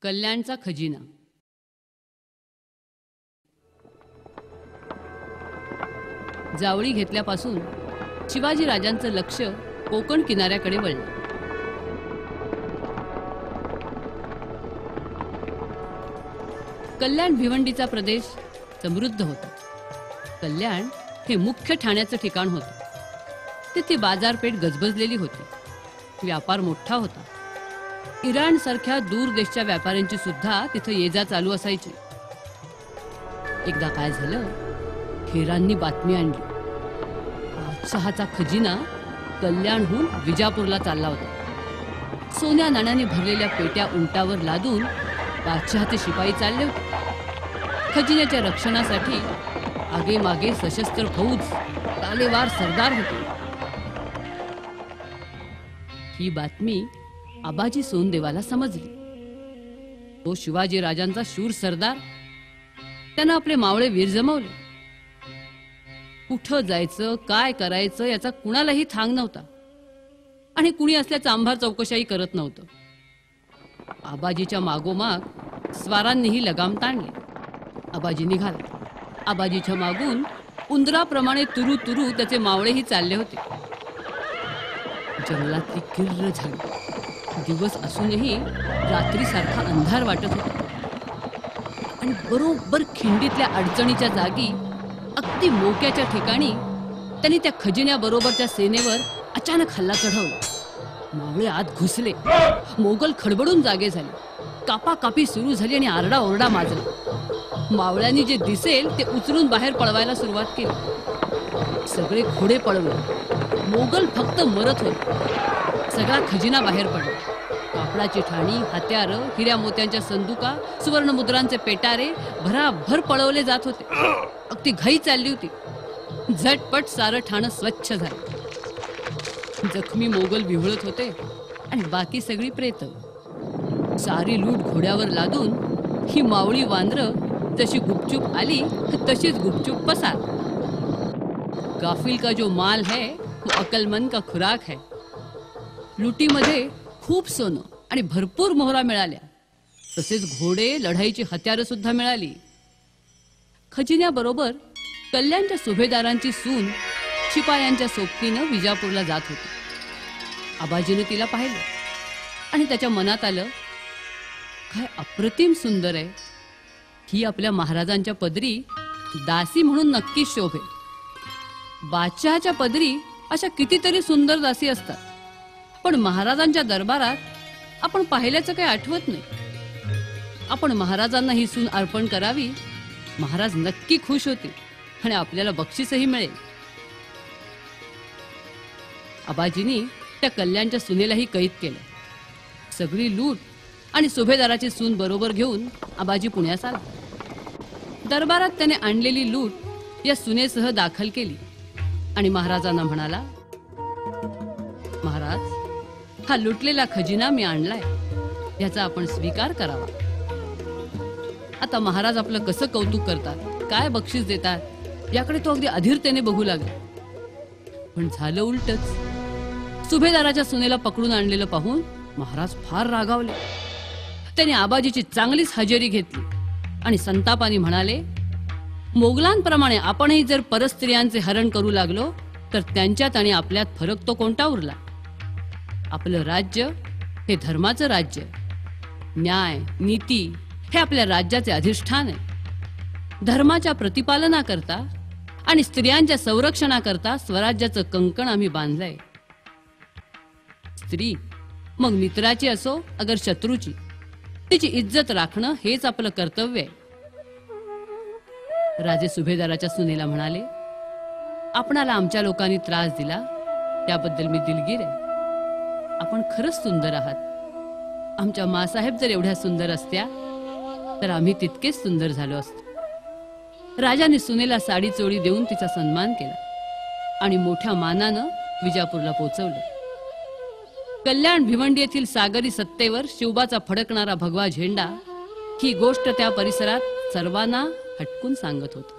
कल्याणचा खजिना. जावळी घेतल्यापासून शिवाजी राजांचं लक्ष कोकण किनाऱ्याकडे वळलं. कल्याण भिवंडीचा प्रदेश समृद्ध होता. कल्याण हे मुख्य ठाण्याचं ठिकाण होतं. तिथे बाजारपेठ गजबजलेली होती. व्यापार मोठा होता. इराण सारख्या दूर देशच्या व्यापाऱ्यांची सुद्धा तिथे ये जा चालू असायची. एकदा काय झालं, हेरांनी बातमी आणली. बादशहाचा खजिना कल्याणहून विजापूरला चालला होता. सोन्या नाण्याने भरलेल्या पेट्या उंटावर लादून बादशहाचे शिपाई चालले होते. खजिन्याच्या रक्षणासाठी आगे मागे सशस्त्र फौज, तालेवार सरदार होते. ही बातमी आबाजी सोनदेवाला समजली. तो शिवाजी राजांचा शूर सरदार. त्यानं आपले मावळे वीर जमवले. कुठं जायचं, काय करायचं याचा कुणालाही थांग नव्हता आणि कुणी असल्याचं आंभार चौकशाही करत नव्हतं. आबाजीच्या मागोमाग स्वारांनीही लगाम ताणले. आबाजी निघाला. आबाजीच्या मागून उंदराप्रमाणे तुरू तुरू त्याचे मावळेही चालले होते. जंगलातली किर्र झाली. दिवस असूनही रात्रीसारखा अंधार वाटत होता आणि बरोबर खिंडीतल्या अडचणीच्या जागी अगदी मोक्याच्या ठिकाणी त्यांनी त्या खजिन्याबरोबरच्या सेनेवर अचानक हल्ला चढवला. मावळे आत घुसले. मोगल खडबडून जागे झाले. कापाकापी सुरू झाली आणि आरडाओरडा माजला. मावळ्यांनी जे दिसेल ते उचलून बाहेर पळवायला सुरुवात केली. सगळे घोडे पळवले. मोगल फक्त मरत होते. सगळा खजिना बाहेर पडला. कापडाची ठाणी, हत्यारं, हिऱ्या मोत्यांच्या संदुका, सुवर्णमुद्रांचे पेटारे भराभर पळवले जात होते. अगदी घाई चालली होती. झटपट सारं ठाणं स्वच्छ झालं. जखमी मोगल विव्हळत होते आणि बाकी सगळी प्रेत. सारी लूट घोड्यावर लादून ही मावळी वांद्र जशी गुपचूप आली तशीच गुपचूप पसार. गाफिल का जो माल है वो अक्लमंद का खुराक है. लुटीमध्ये खूप सोनं आणि भरपूर मोहरा मिळाल्या. तसेच घोडे, लढाईची हत्यारं सुद्धा मिळाली. खजिन्याबरोबर कल्याणच्या सुभेदारांची सून शिपायांच्या सोबतीनं विजापूरला जात होती. आबाजीनं तिला पाहिलं आणि त्याच्या मनात आलं, काय अप्रतिम सुंदर आहे. ही आपल्या महाराजांच्या पदरी दासी म्हणून नक्कीच शोभेल. बादशहाच्या पदरी अशा कितीतरी सुंदर दासी असतात, पण महाराजांच्या दरबारात आपण पाहिल्याचं काही आठवत नाही. आपण महाराजांना ही सून अर्पण करावी. महाराज नक्की खुश होतील आणि आपल्याला बक्षीसही मिळेल. आबाजींनी त्या कल्याणच्या सुनेलाही कैद केलं. सगळी लूट आणि सुभेदाराची सून बरोबर घेऊन आबाजी पुण्यास आला. दरबारात त्याने आणलेली लूट या सुनेसह दाखल केली आणि महाराजांना म्हणाला, महाराज, हा लुटलेला खजिना मी आणलाय. याचा आपण स्वीकार करावा. आता महाराज आपलं कसं कौतुक करतात, काय बक्षीस देतात, याकडे तो अगदी अधीरतेने बघू लागला. पण झालं उलटच. सुभेदाराच्या सुनेला पकडून आणलेलं पाहून महाराज फार रागावले. त्याने आबाजीची चांगलीच हजेरी घेतली आणि संतापाने म्हणाले, मोगलांप्रमाणे आपणही जर परस्त्रियांचे हरण करू लागलो तर त्यांच्यात आणि आपल्यात फरक तो कोणता उरला. आपलं राज्य हे धर्माचं राज्य. न्याय, नीती हे आपल्या राज्याचे अधिष्ठान आहे. धर्माच्या प्रतिपालनाकरता आणि स्त्रियांच्या संरक्षणाकरता स्वराज्याचं कंकण आम्ही बांधलंय. स्त्री मग मित्राची असो अगर शत्रूची, तिची इज्जत राखणं हेच आपलं कर्तव्य आहे. राजे सुभेदाराच्या सुनेला म्हणाले, आपणाला आमच्या लोकांनी त्रास दिला त्याबद्दल मी दिलगीर आहे. आपण खरंच सुंदर आहात. आमच्या मासाहेब जर एवढ्या सुंदर असत्या तर आम्ही तितकेच सुंदर झालो असतो. राजाने सुनेला साडी चोळी देऊन तिचा सन्मान केला आणि मोठ्या मानानं विजापूरला पोहोचवलं. कल्याण भिवंडी येथील सागरी सत्तेवर शिवबाचा फडकणारा भगवा झेंडा ही गोष्ट त्या परिसरात सर्वांना हटकून सांगत होती.